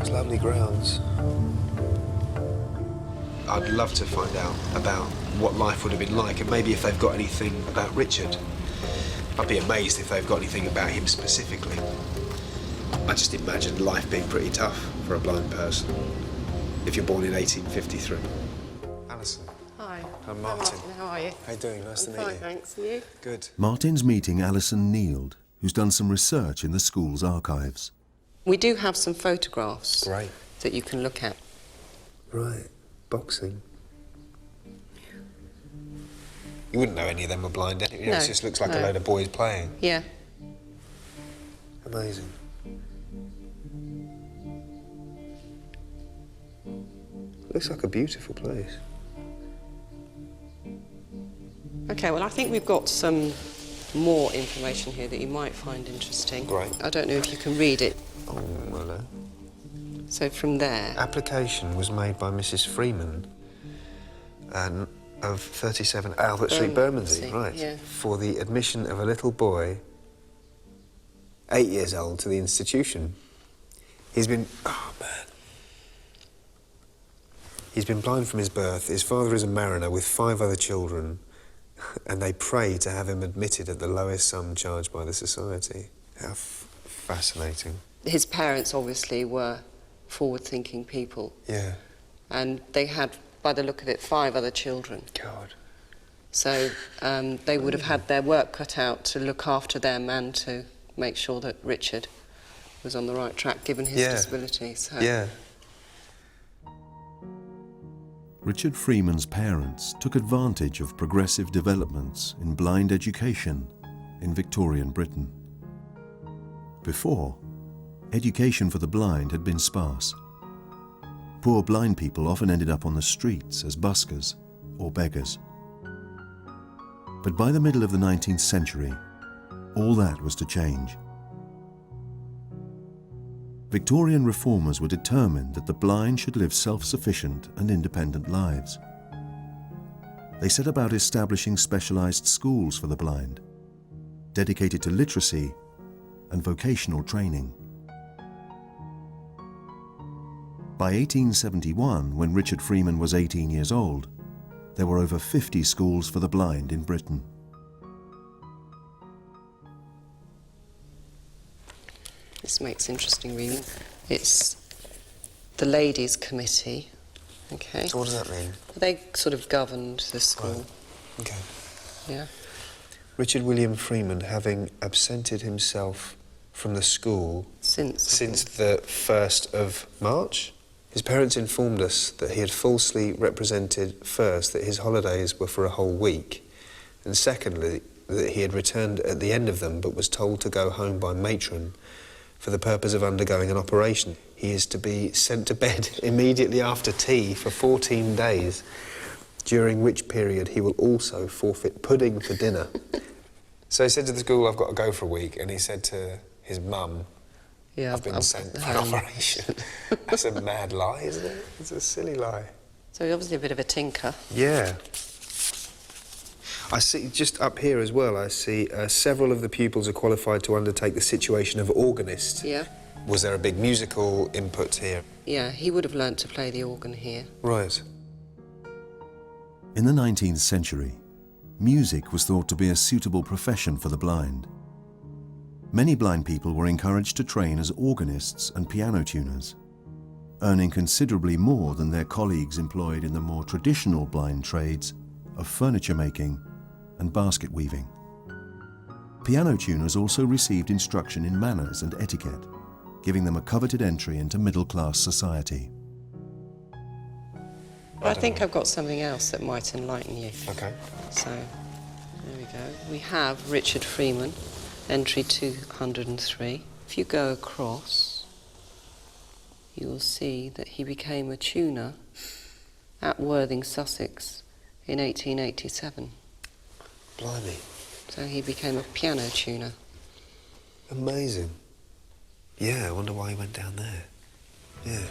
It's lovely grounds. I'd love to find out about what life would have been like, and maybe if they've got anything about Richard. I'd be amazed if they've got anything about him specifically. I just imagine life being pretty tough for a blind person if you're born in 1853. Alison. Hi. I'm Martin. How are you? How you doing? Nice to meet Fine, you. thanks. And you? Good. Martin's meeting Alison Neild, who's done some research in the school's archives. We do have some photographs Great. that you can look at. Right. Boxing. You wouldn't know any of them were blind, anyway. No, It just looks like a load of boys playing. Yeah. Amazing. Looks like a beautiful place. OK, well, I think we've got some more information here that you might find interesting. Great. I don't know if you can read it. Oh, hello. So from there... Application was made by Mrs. Freeman of 37 Albert Street, Bermondsey, right, yeah. for the admission of a little boy, 8 years old, to the institution. He's been... Oh, man. He's been blind from his birth. His father is a mariner with 5 other children, and they pray to have him admitted at the lowest sum charged by the society. How fascinating. His parents, obviously, were forward-thinking people. Yeah. And they had, by the look of it, 5 other children. God. So they would have had their work cut out to look after them and to make sure that Richard was on the right track, given his disability. So. Yeah. Richard Freeman's parents took advantage of progressive developments in blind education in Victorian Britain. Before, education for the blind had been sparse. Poor blind people often ended up on the streets as buskers or beggars. But by the middle of the 19th century, all that was to change. Victorian reformers were determined that the blind should live self-sufficient and independent lives. They set about establishing specialized schools for the blind, dedicated to literacy and vocational training. By 1871, when Richard Freeman was 18 years old, there were over 50 schools for the blind in Britain. This makes interesting reading. It's the Ladies' Committee, OK? So what does that mean? They sort of governed the school. Right. OK. Yeah. Richard William Freeman, having absented himself from the school Since the 1st of March, his parents informed us that he had falsely represented, first, that his holidays were for a whole week, and secondly, that he had returned at the end of them but was told to go home by matron for the purpose of undergoing an operation. He is to be sent to bed immediately after tea for 14 days, during which period he will also forfeit pudding for dinner. So he said to the school, I've got to go for a week, and he said to his mum, I've been sent for an operation. That's a mad lie, isn't it? It's a silly lie. So he's obviously a bit of a tinker. Yeah. I see, just up here as well, I see several of the pupils are qualified to undertake the situation of organist. Yeah. Was there a big musical input here? Yeah, he would have learnt to play the organ here. Right. In the 19th century, music was thought to be a suitable profession for the blind. Many blind people were encouraged to train as organists and piano tuners, earning considerably more than their colleagues employed in the more traditional blind trades of furniture making and basket weaving. Piano tuners also received instruction in manners and etiquette, giving them a coveted entry into middle-class society. I think I've got something else that might enlighten you. OK. So, there we go. We have Richard Freeman, entry 203. If you go across, you will see that he became a tuner at Worthing, Sussex in 1887. Blimey. So he became a piano tuner. Amazing. Yeah, I wonder why he went down there. Yeah.